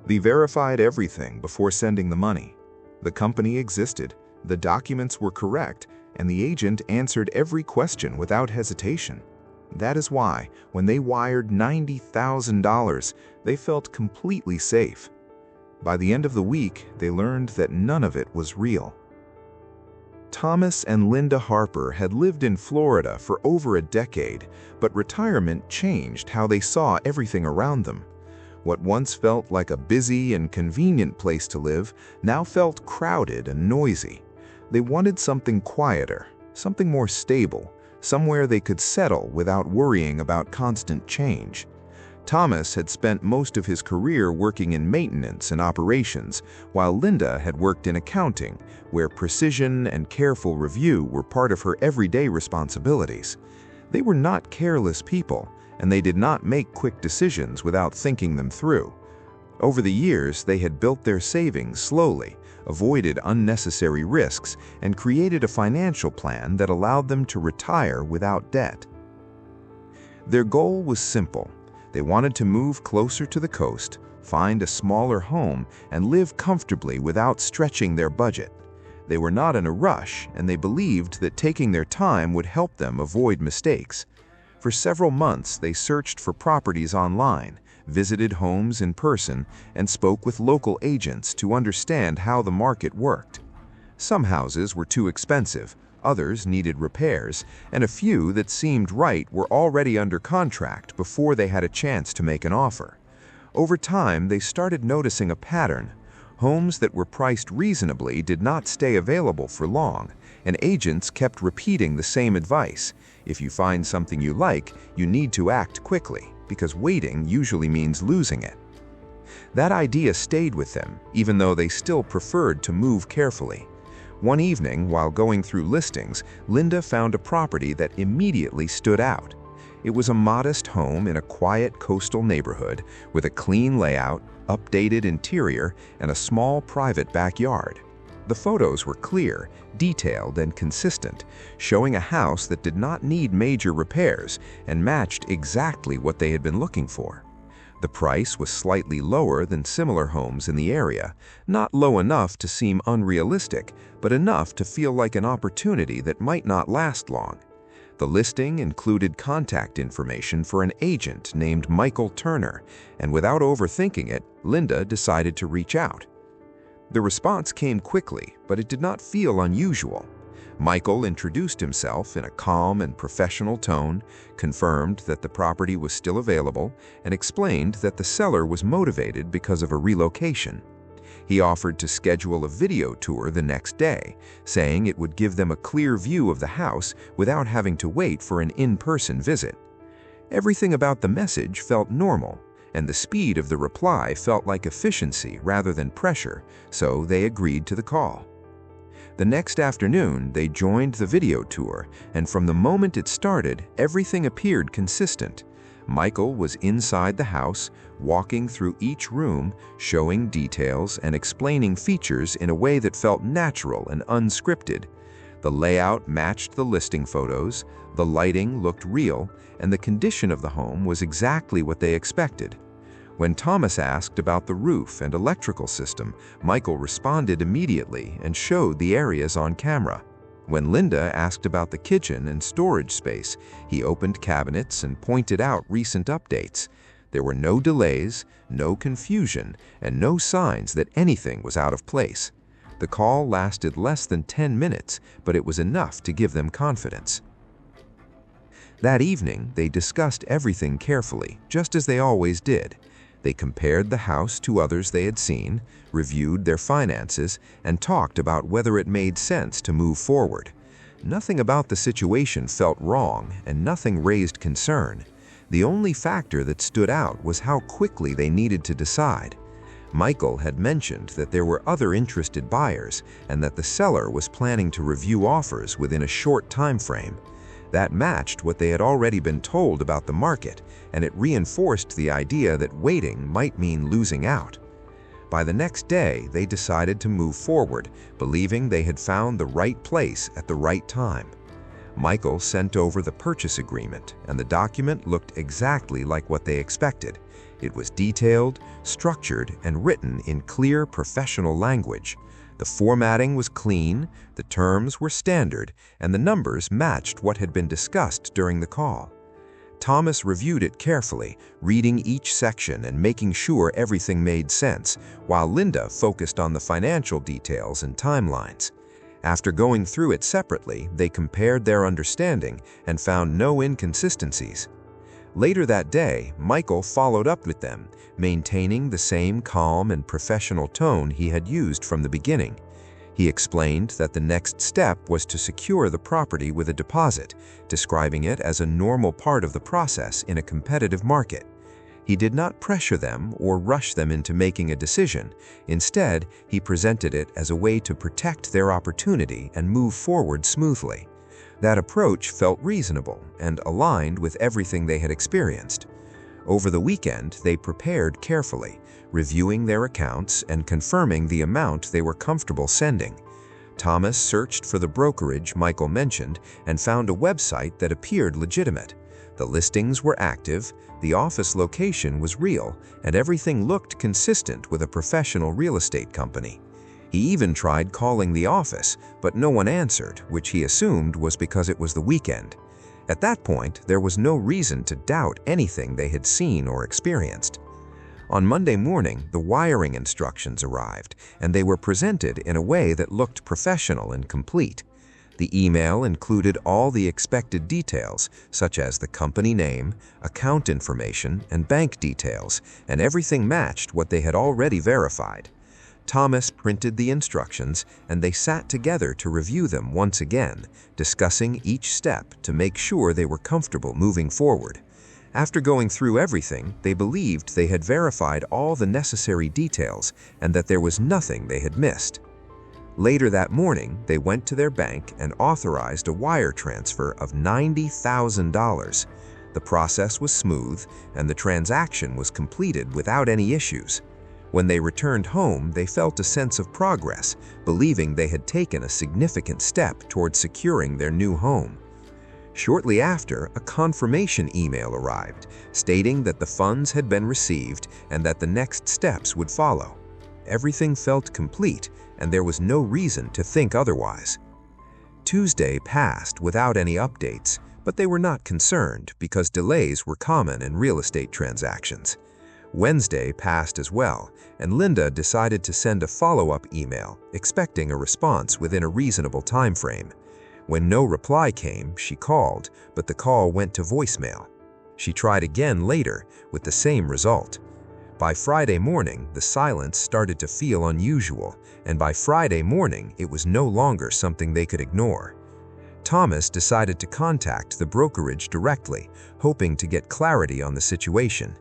They verified everything before sending the money. The company existed, the documents were correct, and the agent answered every question without hesitation. That is why, when they wired $90,000, they felt completely safe. By the end of the week, they learned that none of it was real. Thomas and Linda Harper had lived in Florida for over a decade, but retirement changed how they saw everything around them. What once felt like a busy and convenient place to live now felt crowded and noisy. They wanted something quieter, something more stable, somewhere they could settle without worrying about constant change. Thomas had spent most of his career working in maintenance and operations, while Linda had worked in accounting, where precision and careful review were part of her everyday responsibilities. They were not careless people, and they did not make quick decisions without thinking them through. Over the years, they had built their savings slowly, avoided unnecessary risks, and created a financial plan that allowed them to retire without debt. Their goal was simple. They wanted to move closer to the coast, find a smaller home, and live comfortably without stretching their budget. They were not in a rush, and they believed that taking their time would help them avoid mistakes. For several months, they searched for properties online, visited homes in person, and spoke with local agents to understand how the market worked. Some houses were too expensive, others needed repairs, and a few that seemed right were already under contract before they had a chance to make an offer. Over time, they started noticing a pattern. Homes that were priced reasonably did not stay available for long, and agents kept repeating the same advice. If you find something you like, you need to act quickly, because waiting usually means losing it. That idea stayed with them, even though they still preferred to move carefully. One evening, while going through listings, Linda found a property that immediately stood out. It was a modest home in a quiet coastal neighborhood with a clean layout, updated interior, and a small private backyard. The photos were clear, detailed, and consistent, showing a house that did not need major repairs and matched exactly what they had been looking for. The price was slightly lower than similar homes in the area, not low enough to seem unrealistic, but enough to feel like an opportunity that might not last long. The listing included contact information for an agent named Michael Turner, and without overthinking it, Linda decided to reach out. The response came quickly, but it did not feel unusual. Michael introduced himself in a calm and professional tone, confirmed that the property was still available, and explained that the seller was motivated because of a relocation. He offered to schedule a video tour the next day, saying it would give them a clear view of the house without having to wait for an in-person visit. Everything about the message felt normal, and the speed of the reply felt like efficiency rather than pressure, so they agreed to the call. The next afternoon, they joined the video tour, and from the moment it started, everything appeared consistent. Michael was inside the house, walking through each room, showing details and explaining features in a way that felt natural and unscripted. The layout matched the listing photos, the lighting looked real, and the condition of the home was exactly what they expected. When Thomas asked about the roof and electrical system, Michael responded immediately and showed the areas on camera. When Linda asked about the kitchen and storage space, he opened cabinets and pointed out recent updates. There were no delays, no confusion, and no signs that anything was out of place. The call lasted less than 10 minutes, but it was enough to give them confidence. That evening, they discussed everything carefully, just as they always did. They compared the house to others they had seen, reviewed their finances, and talked about whether it made sense to move forward. Nothing about the situation felt wrong, and nothing raised concern. The only factor that stood out was how quickly they needed to decide. Michael had mentioned that there were other interested buyers, and that the seller was planning to review offers within a short time frame. That matched what they had already been told about the market, and it reinforced the idea that waiting might mean losing out. By the next day, they decided to move forward, believing they had found the right place at the right time. Michael sent over the purchase agreement, and the document looked exactly like what they expected. It was detailed, structured, and written in clear professional language. The formatting was clean, the terms were standard, and the numbers matched what had been discussed during the call. Thomas reviewed it carefully, reading each section and making sure everything made sense, while Linda focused on the financial details and timelines. After going through it separately, they compared their understanding and found no inconsistencies. Later that day, Michael followed up with them, maintaining the same calm and professional tone he had used from the beginning. He explained that the next step was to secure the property with a deposit, describing it as a normal part of the process in a competitive market. He did not pressure them or rush them into making a decision. Instead, he presented it as a way to protect their opportunity and move forward smoothly. That approach felt reasonable and aligned with everything they had experienced. Over the weekend, they prepared carefully, reviewing their accounts and confirming the amount they were comfortable sending. Thomas searched for the brokerage Michael mentioned and found a website that appeared legitimate. The listings were active, the office location was real, and everything looked consistent with a professional real estate company. He even tried calling the office, but no one answered, which he assumed was because it was the weekend. At that point, there was no reason to doubt anything they had seen or experienced. On Monday morning, the wiring instructions arrived, and they were presented in a way that looked professional and complete. The email included all the expected details, such as the company name, account information, and bank details, and everything matched what they had already verified. Thomas printed the instructions, and they sat together to review them once again, discussing each step to make sure they were comfortable moving forward. After going through everything, they believed they had verified all the necessary details and that there was nothing they had missed. Later that morning, they went to their bank and authorized a wire transfer of $90,000. The process was smooth, and the transaction was completed without any issues. When they returned home, they felt a sense of progress, believing they had taken a significant step toward securing their new home. Shortly after, a confirmation email arrived, stating that the funds had been received and that the next steps would follow. Everything felt complete, and there was no reason to think otherwise. Tuesday passed without any updates, but they were not concerned because delays were common in real estate transactions. Wednesday passed as well, and Linda decided to send a follow-up email, expecting a response within a reasonable time frame. When no reply came, she called, but the call went to voicemail. She tried again later, with the same result. By Friday morning, the silence started to feel unusual, and by Friday morning, it was no longer something they could ignore. Thomas decided to contact the brokerage directly, hoping to get clarity on the situation.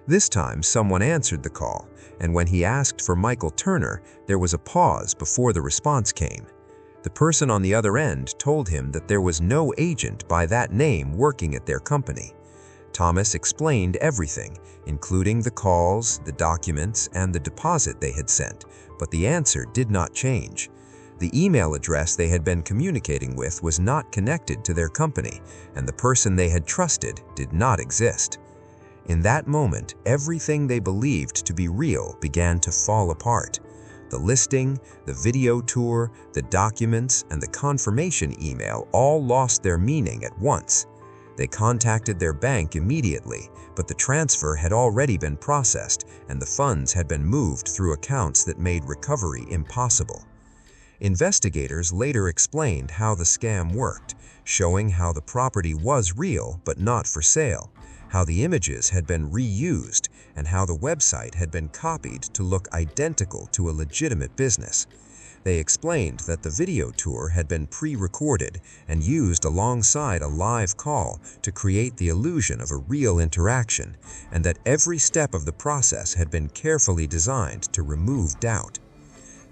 This time, someone answered the call, and when he asked for Michael Turner, there was a pause before the response came. The person on the other end told him that there was no agent by that name working at their company. Thomas explained everything, including the calls, the documents, and the deposit they had sent, but the answer did not change. The email address they had been communicating with was not connected to their company, and the person they had trusted did not exist. In that moment, everything they believed to be real began to fall apart. The listing, the video tour, the documents, and the confirmation email all lost their meaning at once. They contacted their bank immediately, but the transfer had already been processed and the funds had been moved through accounts that made recovery impossible. Investigators later explained how the scam worked, showing how the property was real but not for sale, how the images had been reused, and how the website had been copied to look identical to a legitimate business. They explained that the video tour had been pre-recorded and used alongside a live call to create the illusion of a real interaction, and that every step of the process had been carefully designed to remove doubt.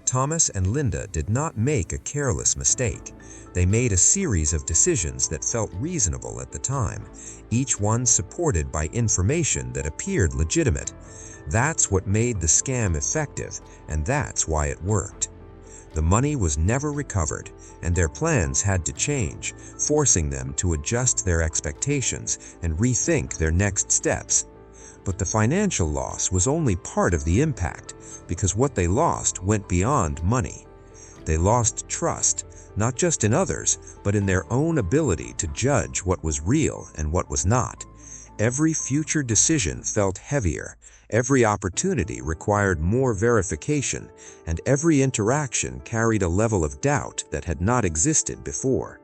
Thomas and Linda did not make a careless mistake. They made a series of decisions that felt reasonable at the time, each one supported by information that appeared legitimate. That's what made the scam effective, and that's why it worked. The money was never recovered, and their plans had to change, forcing them to adjust their expectations and rethink their next steps. But the financial loss was only part of the impact, because what they lost went beyond money. They lost trust, not just in others, but in their own ability to judge what was real and what was not. Every future decision felt heavier, every opportunity required more verification, and every interaction carried a level of doubt that had not existed before.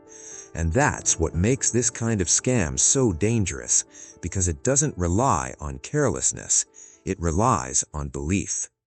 And that's what makes this kind of scam so dangerous, because it doesn't rely on carelessness, it relies on belief.